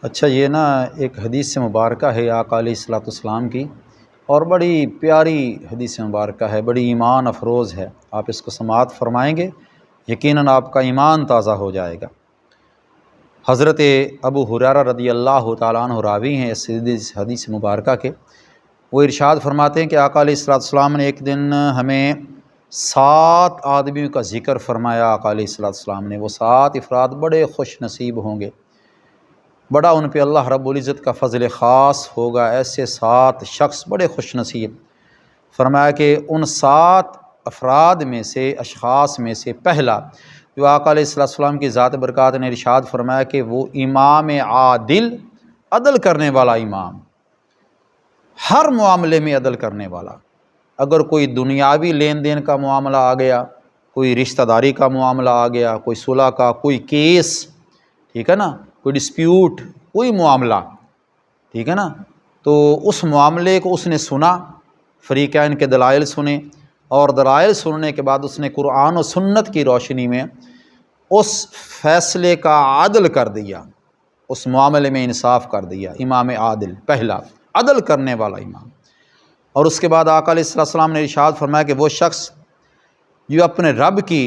اچھا، یہ نا ایک حدیث مبارکہ ہے آقا علیہ الصلوۃ والسلام کی، اور بڑی پیاری حدیث مبارکہ ہے، بڑی ایمان افروز ہے۔ آپ اس کو سماعت فرمائیں گے، یقیناً آپ کا ایمان تازہ ہو جائے گا۔ حضرت ابو ہریرہ رضی اللہ تعالیٰ عنہ راوی ہیں اس حدیث مبارکہ کے۔ وہ ارشاد فرماتے ہیں کہ آقا علیہ الصلوۃ والسلام نے ایک دن ہمیں 7 آدمیوں کا ذکر فرمایا۔ آقا علیہ الصلوۃ والسلام نے، وہ 7 افراد بڑے خوش نصیب ہوں گے، بڑا ان پہ اللہ رب العزت کا فضل خاص ہوگا، ایسے 7 شخص بڑے خوش نصیب۔ فرمایا کہ ان 7 افراد میں سے، اشخاص میں سے پہلا جو آقا علیہ السلام کی ذات برکات نے ارشاد فرمایا کہ وہ امام عادل، عدل کرنے والا امام، ہر معاملے میں عدل کرنے والا۔ اگر کوئی دنیاوی لین دین کا معاملہ آ گیا، کوئی رشتہ داری کا معاملہ آ گیا، کوئی صلح کا کوئی کیس، ٹھیک ہے نا، کوئی ڈسپیوٹ، کوئی معاملہ، ٹھیک ہے نا، تو اس معاملے کو اس نے سنا، فریقین کے دلائل سنے، اور دلائل سننے کے بعد اس نے قرآن و سنت کی روشنی میں اس فیصلے کا عدل کر دیا، اس معاملے میں انصاف کر دیا۔ امام عادل، پہلا عدل کرنے والا امام۔ اور اس کے بعد آقا علیہ السلام نے ارشاد فرمایا کہ وہ شخص جو اپنے رب کی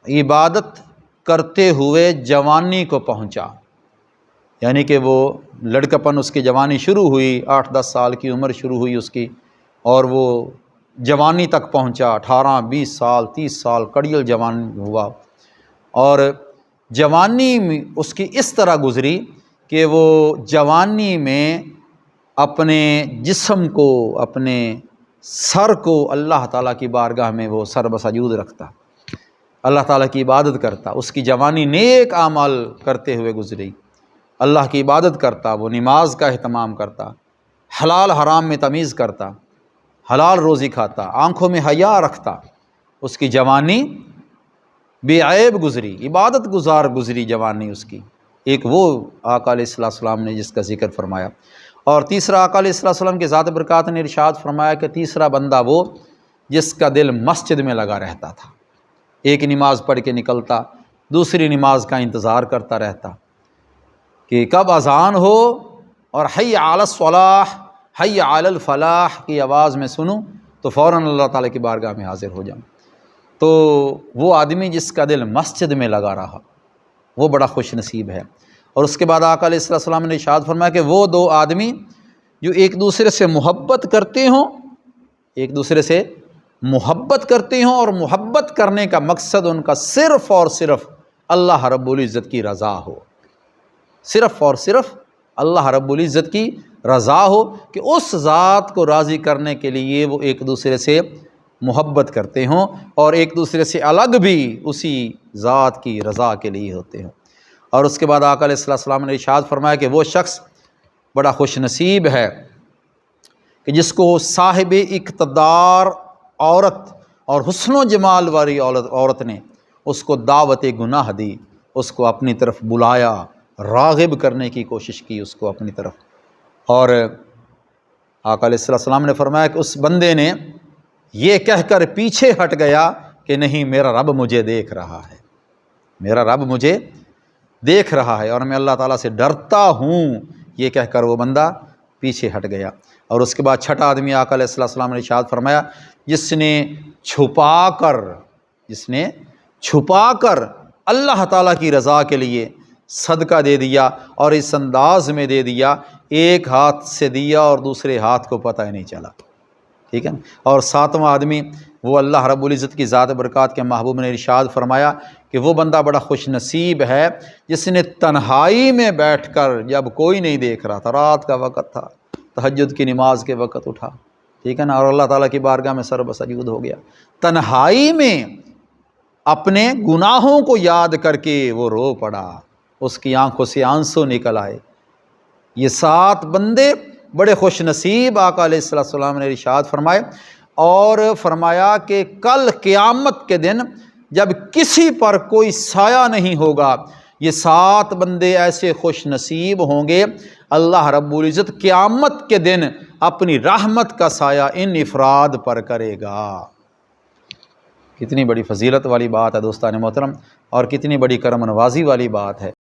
عبادت کرتے ہوئے جوانی کو پہنچا، یعنی کہ وہ لڑکپن، اس کی جوانی شروع ہوئی، 8-10 سال کی عمر شروع ہوئی اس کی، اور وہ جوانی تک پہنچا، 18-20 سال 30 سال کڑیل جوان ہوا، اور جوانی میں اس کی اس طرح گزری کہ وہ جوانی میں اپنے جسم کو، اپنے سر کو اللہ تعالیٰ کی بارگاہ میں وہ سر بسجود رکھتا، اللہ تعالیٰ کی عبادت کرتا۔ اس کی جوانی نیک اعمال کرتے ہوئے گزری، اللہ کی عبادت کرتا، وہ نماز کا اہتمام کرتا، حلال حرام میں تمیز کرتا، حلال روزی کھاتا، آنکھوں میں حیا رکھتا۔ اس کی جوانی بے عیب گزری، عبادت گزار گزری جوانی اس کی۔ ایک وہ آقا علیہ السلام نے جس کا ذکر فرمایا۔ اور تیسرا آقا علیہ السلام کے ذات برکات نے ارشاد فرمایا کہ تیسرا بندہ وہ جس کا دل مسجد میں لگا رہتا تھا، ایک نماز پڑھ کے نکلتا، دوسری نماز کا انتظار کرتا رہتا کہ کب اذان ہو اور حی علی الصلاح، حی علی الفلاح کی آواز میں سنوں تو فوراً اللہ تعالیٰ کی بارگاہ میں حاضر ہو جاؤں۔ تو وہ آدمی جس کا دل مسجد میں لگا رہا، وہ بڑا خوش نصیب ہے۔ اور اس کے بعد آقا علیہ السلام نے ارشاد فرمایا کہ وہ 2 آدمی جو ایک دوسرے سے محبت کرتے ہوں، ایک دوسرے سے محبت کرتے ہوں، اور محبت کرنے کا مقصد ان کا صرف اور صرف اللہ رب العزت کی رضا ہو، صرف اور صرف اللہ رب العزت کی رضا ہو، کہ اس ذات کو راضی کرنے کے لیے وہ ایک دوسرے سے محبت کرتے ہوں، اور ایک دوسرے سے الگ بھی اسی ذات کی رضا کے لیے ہوتے ہوں۔ اور اس کے بعد آقا علیہ السلام نے ارشاد فرمایا کہ وہ شخص بڑا خوش نصیب ہے کہ جس کو صاحب اقتدار عورت اور حسن و جمال والی عورت نے اس کو دعوت گناہ دی، اس کو اپنی طرف بلایا، راغب کرنے کی کوشش کی اس کو اپنی طرف۔ اور آقا علیہ السلام نے فرمایا کہ اس بندے نے یہ کہہ کر پیچھے ہٹ گیا کہ نہیں، میرا رب مجھے دیکھ رہا ہے، میرا رب مجھے دیکھ رہا ہے اور میں اللہ تعالیٰ سے ڈرتا ہوں، یہ کہہ کر وہ بندہ پیچھے ہٹ گیا۔ اور اس کے بعد چھٹا آدمی آقا علیہ السلام نے ارشاد فرمایا جس نے چھپا کر اللہ تعالیٰ کی رضا کے لیے صدقہ دے دیا، اور اس انداز میں دے دیا، ایک ہاتھ سے دیا اور دوسرے ہاتھ کو پتہ ہی نہیں چلا، ٹھیک ہے نا۔ اور 7واں آدمی وہ اللہ رب العزت کی ذات برکات کے محبوب نے ارشاد فرمایا کہ وہ بندہ بڑا خوش نصیب ہے جس نے تنہائی میں بیٹھ کر، جب کوئی نہیں دیکھ رہا تھا، رات کا وقت تھا، تہجد کی نماز کے وقت اٹھا، ٹھیک ہے نا، اور اللہ تعالیٰ کی بارگاہ میں سر بسجود ہو گیا، تنہائی میں اپنے گناہوں کو یاد کر کے وہ رو پڑا، اس کی آنکھوں سے آنسو نکل آئے۔ یہ 7 بندے بڑے خوش نصیب آقا علیہ السلام نے ارشاد فرمائے، اور فرمایا کہ کل قیامت کے دن جب کسی پر کوئی سایہ نہیں ہوگا، یہ 7 بندے ایسے خوش نصیب ہوں گے، اللہ رب العزت قیامت کے دن اپنی رحمت کا سایہ ان افراد پر کرے گا۔ کتنی بڑی فضیلت والی بات ہے دوستان محترم، اور کتنی بڑی کرم نوازی والی بات ہے۔